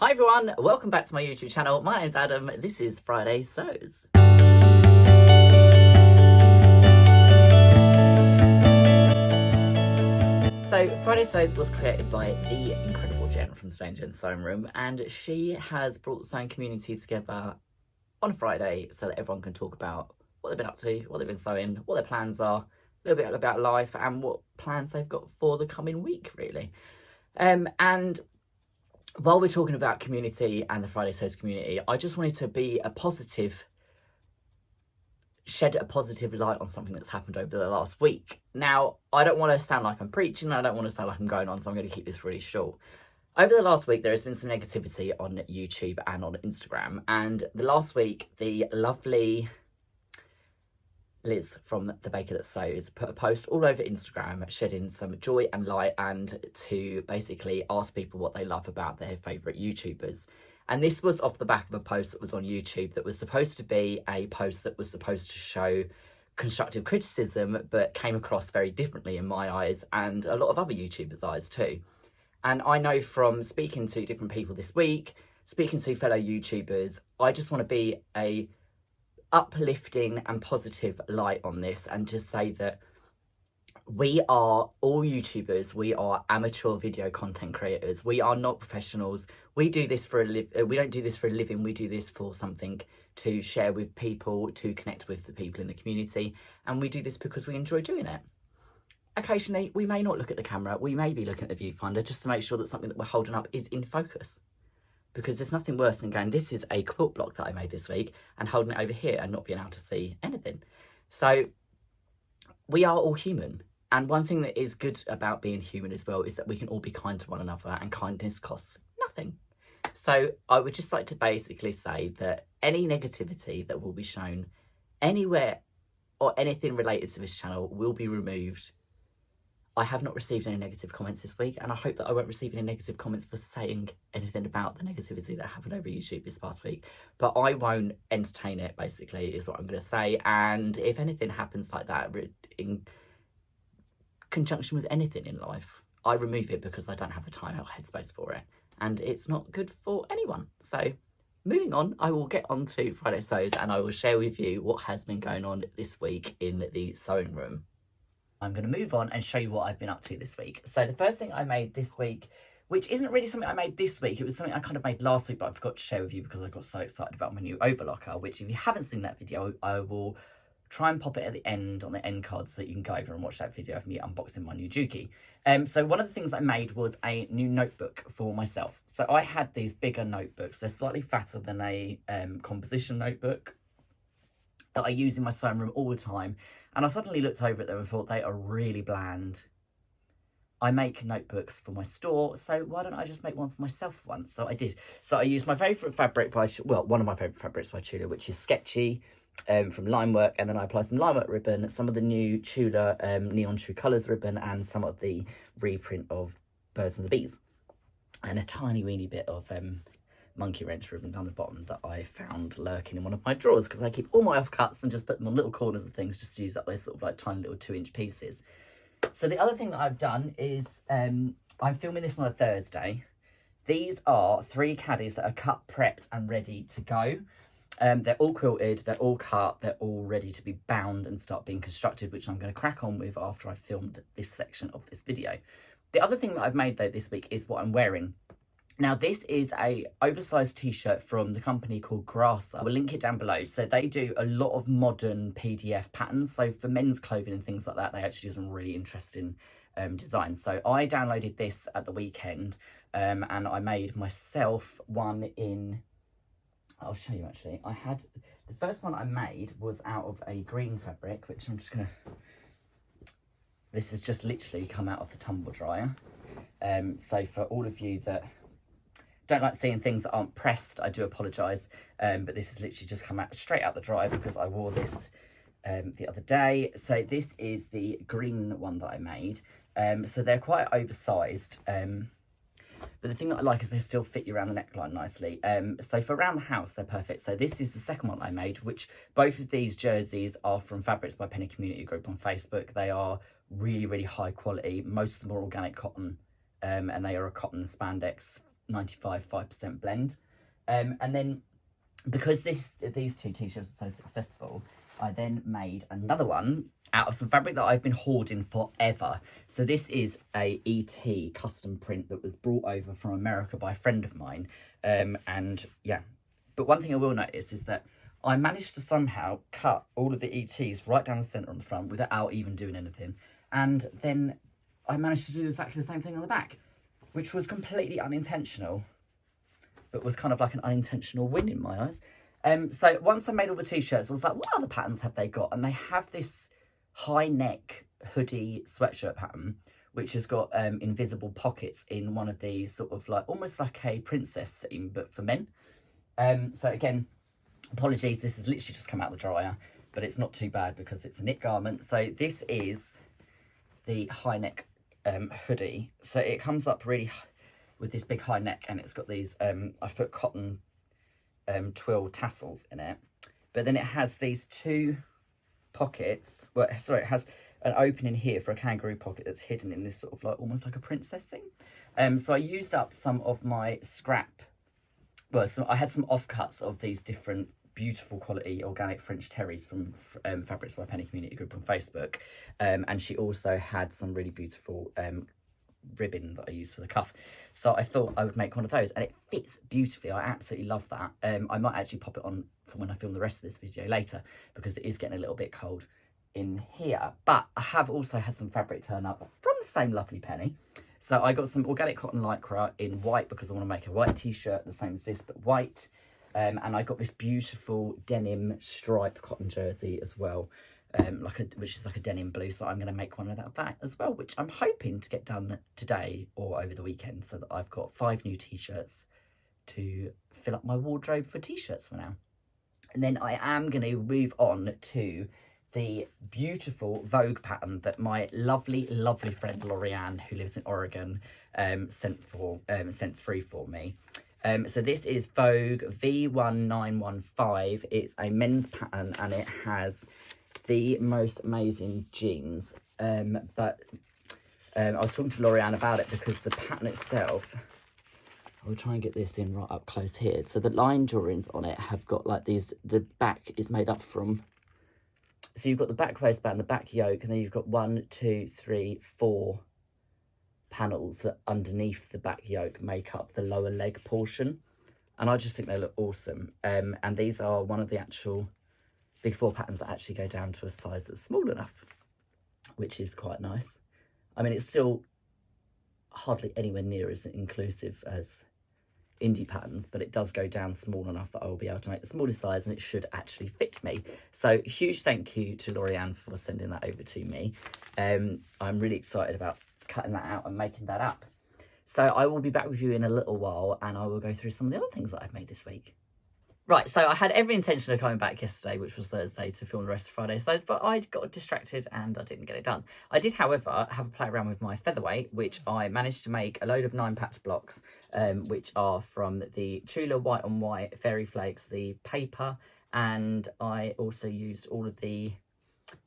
Hi everyone, welcome back to my YouTube channel. My name's Adam, this is Friday Sews. So Friday Sews was created by the incredible Jen from Stone Jen's Sewing Room, and she has brought the sewing community together on a Friday so that everyone can talk about what they've been up to, what they've been sewing, what their plans are, a little bit about life and what plans they've got for the coming week really. And while we're talking about community and the Friday Sews community, I just wanted to be shed a positive light on something that's happened over the last week. Now, I don't want to sound like I'm preaching, I don't want to sound like I'm going on, so I'm going to keep this really short. Over the last week, there has been some negativity on YouTube and on Instagram, and the last week, the lovely Liz from The Baker That Sews put a post all over Instagram shedding some joy and light and to basically ask people what they love about their favourite YouTubers. And this was off the back of a post that was on YouTube that was supposed to be a post that was supposed to show constructive criticism, but came across very differently in my eyes and a lot of other YouTubers' eyes too. And I know from speaking to different people this week, speaking to fellow YouTubers, I just want to be a uplifting and positive light on this and just say that we are all YouTubers, we are amateur video content creators, we are not professionals. We do this for we don't do this for a living, we do this for something to share with people, to connect with the people in the community, and we do this because we enjoy doing it. Occasionally we may not look at the camera, we may be looking at the viewfinder just to make sure that something that we're holding up is in focus. Because there's nothing worse than going, this is a quilt block that I made this week, and holding it over here and not being able to see anything. So we are all human. And one thing that is good about being human as well is that we can all be kind to one another, and kindness costs nothing. So I would just like to basically say that any negativity that will be shown anywhere or anything related to this channel will be removed. I have not received any negative comments this week, and I hope that I won't receive any negative comments for saying anything about the negativity that happened over YouTube this past week. But I won't entertain it, basically, is what I'm going to say. And if anything happens like that in conjunction with anything in life, I remove it because I don't have the time or headspace for it. And it's not good for anyone. So moving on, I will get on to Friday Sews and I will share with you what has been going on this week in the sewing room. I'm going to move on and show you what I've been up to this week. So the first thing I made this week, which isn't really something I made this week, it was something I kind of made last week, but I forgot to share with you because I got so excited about my new overlocker, which if you haven't seen that video, I will try and pop it at the end on the end card so that you can go over and watch that video of me unboxing my new Juki. So one of the things I made was a new notebook for myself. So I had these bigger notebooks. They're slightly fatter than a composition notebook that I use in my sewing room all the time. And I suddenly looked over at them and thought they are really bland. I make notebooks for my store, so why don't I just make one for myself once? So I did. So I used my favourite fabric one of my favourite fabrics by Tudor, which is Sketchy from Limework. And then I applied some Limework ribbon, some of the new Tudor Neon True Colours ribbon, and some of the reprint of Birds and the Bees. And a tiny weeny bit of monkey wrench ribbon down the bottom that I found lurking in one of my drawers because I keep all my offcuts and just put them on little corners of things just to use up those sort of like tiny little 2-inch pieces. So the other thing that I've done is I'm filming this on a Thursday. These are 3 caddies that are cut, prepped and ready to go. They're all quilted, they're all cut, they're all ready to be bound and start being constructed, which I'm going to crack on with after I've filmed this section of this video. The other thing that I've made though this week is what I'm wearing. Now, this is a oversized t-shirt from the company called Grasser. We'll link it down below. So they do a lot of modern PDF patterns. So for men's clothing and things like that, they actually do some really interesting designs. So I downloaded this at the weekend and I made myself one in, I'll show you actually. The first one I made was out of a green fabric, which I'm just gonna, this has just literally come out of the tumble dryer. So for all of you that don't like seeing things that aren't pressed, I do apologise, but this has literally just come out straight out the dryer because I wore this the other day. So this is the green one that I made. So they're quite oversized, but the thing that I like is they still fit you around the neckline nicely. So for around the house, they're perfect. So this is the second one I made, which both of these jerseys are from Fabrics by Penny Community Group on Facebook. They are really, really high quality. Most of them are organic cotton, and they are a cotton spandex 95 5% blend. And then because these two t-shirts are so successful, I then made another one out of some fabric that I've been hoarding forever. So this is a ET custom print that was brought over from America by a friend of mine. And yeah, but one thing I will notice is that I managed to somehow cut all of the ETs right down the centre on the front without even doing anything. And then I managed to do exactly the same thing on the back, which was completely unintentional, but was kind of like an unintentional win in my eyes. So once I made all the t-shirts, I was like, what other patterns have they got? And they have this high neck hoodie sweatshirt pattern, which has got invisible pockets in one of these, sort of like almost like a princess theme, but for men. So again, apologies, this has literally just come out of the dryer, but it's not too bad because it's a knit garment. So this is the high neck hoodie. So it comes up really with this big high neck, and it's got these, I've put cotton twill tassels in it, but then it has these two pockets. Well, sorry, it has an opening here for a kangaroo pocket that's hidden in this sort of like almost like a princess thing. So I used up some of my scrap. Well, so I had some offcuts of these different beautiful quality organic French terries from Fabrics by Penny community group on Facebook, and she also had some really beautiful ribbon that I used for the cuff. So I thought I would make one of those, and it fits beautifully. I absolutely love that. I might actually pop it on for when I film the rest of this video later, because it is getting a little bit cold in here. But I have also had some fabric turn up from the same lovely Penny. So I got some organic cotton lycra in white because I want to make a white t-shirt the same as this, but white. And I got this beautiful denim stripe cotton jersey as well, which is like a denim blue. So I'm going to make one of that as well, which I'm hoping to get done today or over the weekend, so that I've got 5 new t-shirts to fill up my wardrobe for t-shirts for now. And then I am going to move on to the beautiful Vogue pattern that my lovely, lovely friend Lorianne, who lives in Oregon, sent through for me. So this is Vogue V1915. It's a men's pattern, and it has the most amazing jeans. But I was talking to Lorianne about it because the pattern itself, I'll try and get this in right up close here. So the line drawings on it have got like these, the back is made up from, so you've got the back waistband, the back yoke, and then you've got 1, 2, 3, 4 panels that underneath the back yoke make up the lower leg portion. And I just think they look awesome. And these are one of the actual big 4 patterns that actually go down to a size that's small enough, which is quite nice. I mean, it's still hardly anywhere near as inclusive as indie patterns, but it does go down small enough that I will be able to make the smallest size, and it should actually fit me. So huge thank you to Lorianne for sending that over to me. I'm really excited about cutting that out and making that up. So I will be back with you in a little while, and I will go through some of the other things that I've made this week. Right, so I had every intention of coming back yesterday, which was Thursday, to film the rest of Friday's loads, but I got distracted and I didn't get it done. I did, however, have a play around with my featherweight, which I managed to make a load of 9-patch blocks, which are from the Tula White on White Fairy Flakes, the paper, and I also used all of the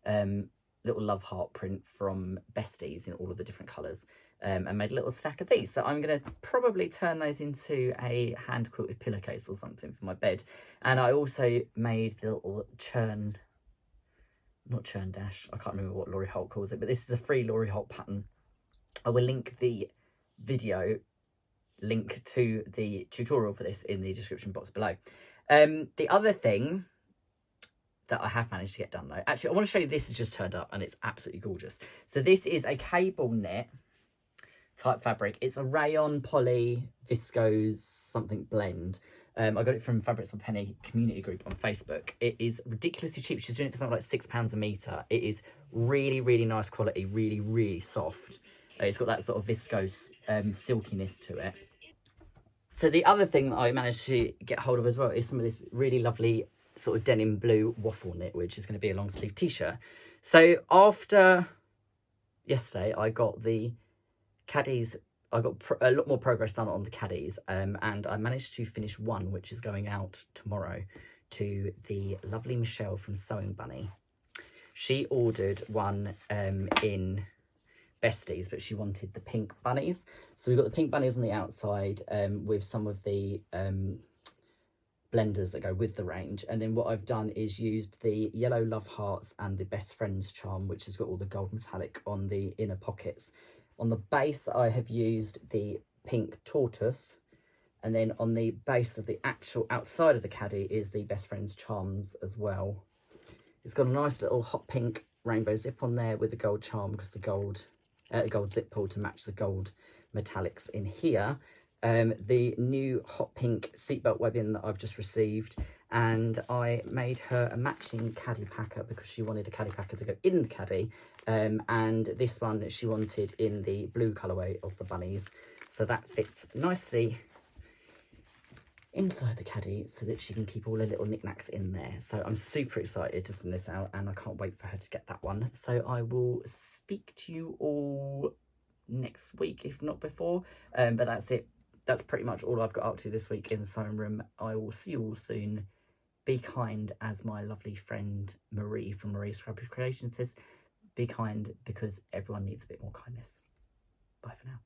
little love heart print from Besties in all of the different colours, and made a little stack of these. So I'm going to probably turn those into a hand quilted pillowcase or something for my bed. And I also made the little not churn dash, I can't remember what Laurie Holt calls it, but this is a free Laurie Holt pattern. I will link the video link to the tutorial for this in the description box below. The other thing that I have managed to get done though, actually I want to show you, this has just turned up and it's absolutely gorgeous. So this is a cable knit type fabric. It's a rayon poly viscose something blend. I got it from Fabrics by Penny community group on Facebook. It is ridiculously cheap. She's doing it for something like £6 a metre. It is really, really nice quality, really, really soft. It's got that sort of viscose silkiness to it. So the other thing that I managed to get hold of as well is some of this really lovely sort of denim blue waffle knit, which is going to be a long sleeve t-shirt. So after yesterday, I got the Caddies, I got a lot more progress done on the Caddies, and I managed to finish one, which is going out tomorrow, to the lovely Michelle from Sewing Bunny. She ordered one in besties, but she wanted the pink bunnies. So we've got the pink bunnies on the outside with some of the blenders that go with the range. And then what I've done is used the yellow love hearts and the best friends charm, which has got all the gold metallic on the inner pockets. On the base, I have used the pink tortoise. And then on the base of the actual outside of the caddy is the best friends charms as well. It's got a nice little hot pink rainbow zip on there with the gold charm, because the gold zip pull to match the gold metallics in here. The new hot pink seatbelt webbing that I've just received, and I made her a matching caddy packer because she wanted a caddy packer to go in the caddy, and this one she wanted in the blue colourway of the bunnies, so that fits nicely inside the caddy so that she can keep all her little knickknacks in there. So I'm super excited to send this out, and I can't wait for her to get that one. So I will speak to you all next week, if not before, but that's it. That's pretty much all I've got up to this week in the sewing room. I will see you all soon. Be kind, as my lovely friend Marie from Marie Scrubby Creations says. Be kind, because everyone needs a bit more kindness. Bye for now.